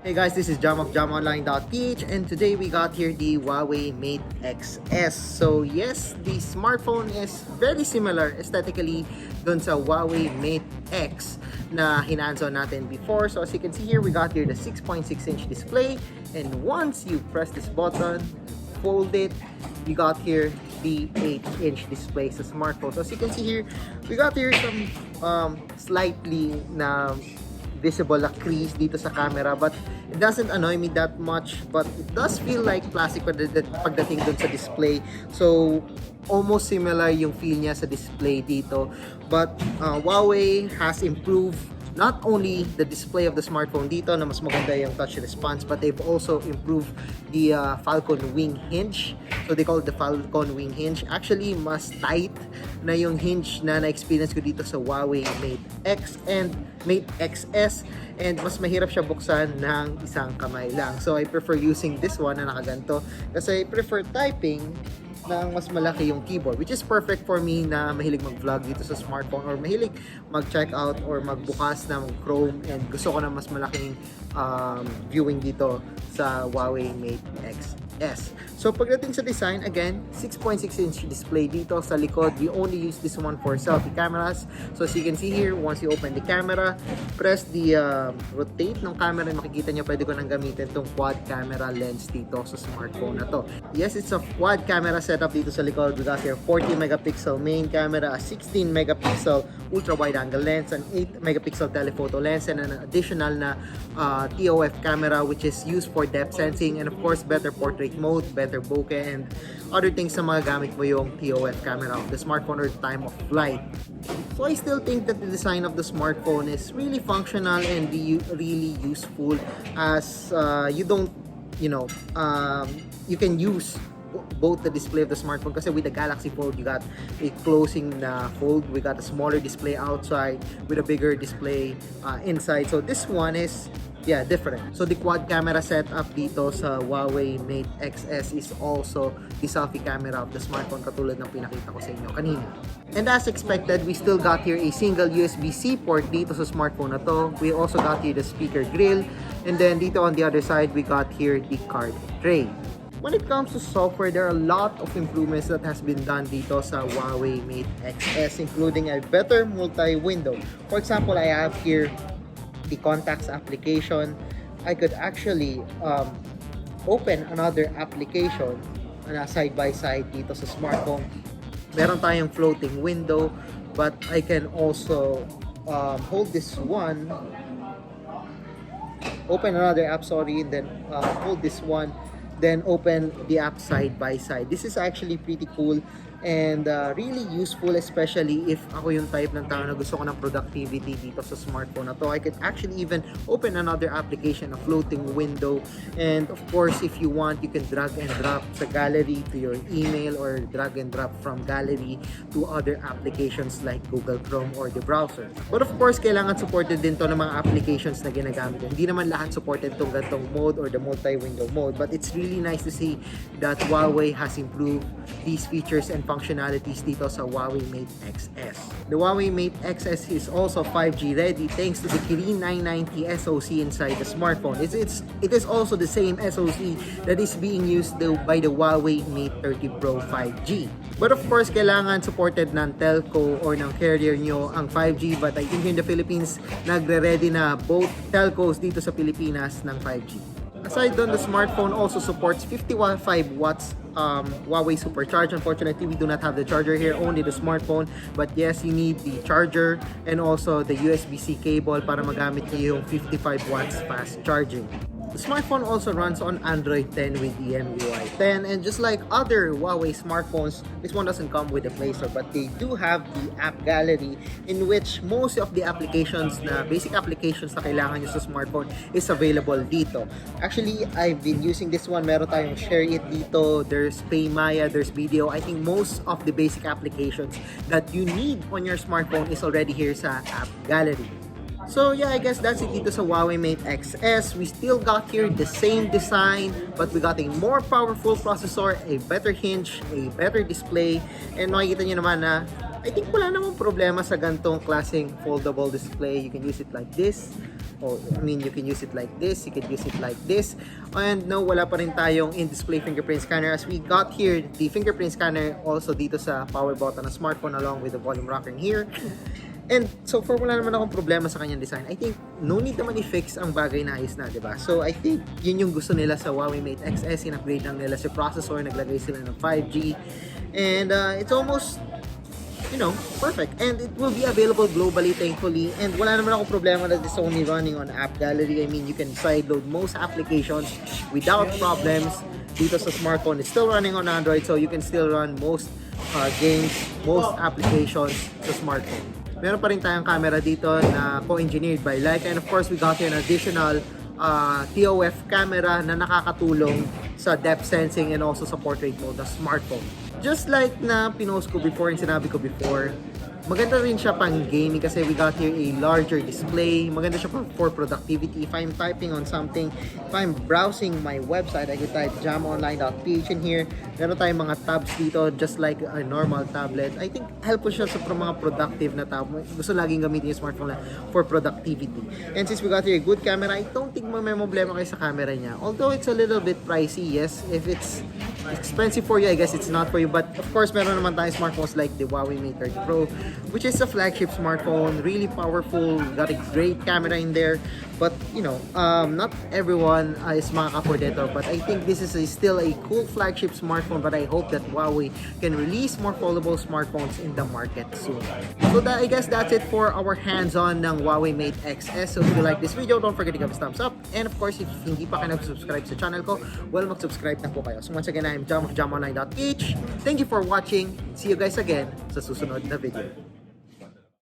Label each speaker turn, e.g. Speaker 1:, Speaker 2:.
Speaker 1: Hey guys, this is Jam of JamOnline.ph and today we got here the Huawei Mate Xs. So yes, the smartphone is very similar aesthetically dun sa Huawei Mate X na hinanzo natin before. So as you can see here, we got here the 6.6-inch display, and once you press this button, fold it, we got here the 8-inch display sa smartphone. So as you can see here, we got here some slightly na visible na crease dito sa camera, but it doesn't annoy me that much, but it does feel like plastic pagdating dun sa display. So almost similar yung feel niya sa display dito, but Huawei has improved not only the display of the smartphone dito na mas maganda yung touch response, but they've also improved the Falcon wing hinge. So they call it the Falcon wing hinge. Actually, mas tight na yung hinge na na-experience ko dito sa Huawei Mate X and Mate XS, and mas mahirap siya buksan ng isang kamay lang. So I prefer using this one na nakaganto kasi I prefer typing na mas malaki yung keyboard, which is perfect for me na mahilig mag-vlog dito sa smartphone or mahilig mag-check out or magbukas ng Chrome, and gusto ko na mas malaking viewing dito sa Huawei Mate XS. So pagdating sa design, again, 6.6-inch display dito sa likod. We only use this one for selfie cameras. So as you can see here, once you open the camera, press the rotate ng camera, makikita nyo pwede ko nang gamitin itong quad camera lens dito sa smartphone na to. Yes, it's a quad camera setup dito sa likod. We got here 40 megapixel main camera, a 16 megapixel ultra wide angle lens, an 8 megapixel telephoto lens, and an additional na TOF camera which is used for depth sensing, and of course better portrait mode, better bokeh, and other things na magagamit mo yung TOF camera of the smartphone or time of flight. So I still think that the design of the smartphone is really functional and really useful, as you don't, you can use both the display of the smartphone, kasi with the Galaxy Fold you got a closing na fold, we got a smaller display outside with a bigger display inside. So this one is different. So the quad camera setup dito sa Huawei Mate XS is also the selfie camera of the smartphone, katulad ng pinakita ko sa inyo kanina. And as expected, we still got here a single USB-C port dito sa smartphone na to. We also got here the speaker grill, and then dito on the other side we got here the card tray. When it comes to software, there are a lot of improvements that has been done dito sa Huawei Mate XS, including a better multi-window. For example, I have here the contacts application. I could actually open another application na side by side dito sa smartphone. Meron tayong floating window, but I can also hold this one, open another app, and then hold this one, then open the app side by side. This is actually pretty cool and really useful, especially if ako yung type ng tao na gusto ko ng productivity dito sa smartphone na to. I could actually even open another application, a floating window, and of course if you want, you can drag and drop sa gallery to your email, or drag and drop from gallery to other applications like Google Chrome or the browser. But of course, kailangan supported din to ng mga applications na ginagamit. Hindi naman lahat supported tong gantong mode or the multi-window mode, but it's really nice to see that Huawei has improved these features and functionalities dito sa Huawei Mate XS. The Huawei Mate XS is also 5G ready thanks to the Kirin 990 SoC inside the smartphone. It is also the same SoC that is being used by the Huawei Mate 30 Pro 5G. But of course, kailangan supported ng telco or ng carrier nyo ang 5G, but I think in the Philippines, nagre-ready na both telcos dito sa Pilipinas ng 5G. Aside doon, the smartphone also supports 55 watts Huawei Supercharge. Unfortunately, we do not have the charger here, only the smartphone. But yes, you need the charger and also the USB-C cable para magamit niyo yung 55 watts fast charging. The smartphone also runs on Android 10 with EMUI 10, and just like other Huawei smartphones, this one doesn't come with a Play Store, but they do have the app gallery in which most of the applications na basic applications na kailangan nyo sa smartphone is available dito. Actually, I've been using this one. Meron tayong Share It dito, there's PayMaya, there's Video. I think most of the basic applications that you need on your smartphone is already here sa app gallery. So yeah, I guess that's it dito sa Huawei Mate XS. We still got here the same design, but we got a more powerful processor, a better hinge, a better display, and makikita nyo naman na I think wala namang problema sa gantong klaseng foldable display. You can use it like this. Or, I mean, you can use it like this. You can use it like this. And no, wala pa rin tayong in-display fingerprint scanner as we got here the fingerprint scanner also dito sa power button ng smartphone along with the volume rocker here. And so far, wala naman akong problema sa kanyang design. I think no need naman i-fix ang bagay na ayos na, diba? So I think yun yung gusto nila sa Huawei Mate Xs. In-upgrade lang nila si processor, naglagay sila ng 5G. And it's almost, you know, perfect. And it will be available globally, thankfully. And wala naman akong problema that it's only running on App Gallery. I mean, you can sideload most applications without problems. Dito sa smartphone, it's still running on Android, so you can still run most games, most applications sa smartphone. Meron pa rin tayong camera dito na co-engineered by Leica. And of course, we got here an additional TOF camera na nakakatulong sa depth sensing and also sa portrait mode ng smartphone. Just like na pinost ko before and sinabi ko before, maganda rin siya pang gaming kasi we got here a larger display. Maganda siya for productivity. If I'm typing on something, if I'm browsing my website, I could type jamonline.ph in here. Meron tayong mga tabs dito just like a normal tablet. I think helpful siya sa mga productive na tab. Gusto laging gamitin yung smartphone for productivity. And since we got here a good camera, I don't think may problema kayo sa camera niya. Although it's a little bit pricey, yes. If it's expensive for you, I guess it's not for you. But of course, meron naman tayong smartphones like the Huawei Mate 30 Pro, which is a flagship smartphone, really powerful, got a great camera in there. But you know, not everyone is makaka-afford ito. But I think this is still a cool flagship smartphone. But I hope that Huawei can release more foldable smartphones in the market soon. So I guess that's it for our hands-on ng Huawei Mate Xs. So if you like this video, don't forget to give us a thumbs up. And of course, if hindi pa kayo nag-subscribe sa channel ko, well, mag-subscribe na po kayo. So once again, I'm Jam of jamonline.ph. Thank you for watching. See you guys again sa susunod na video.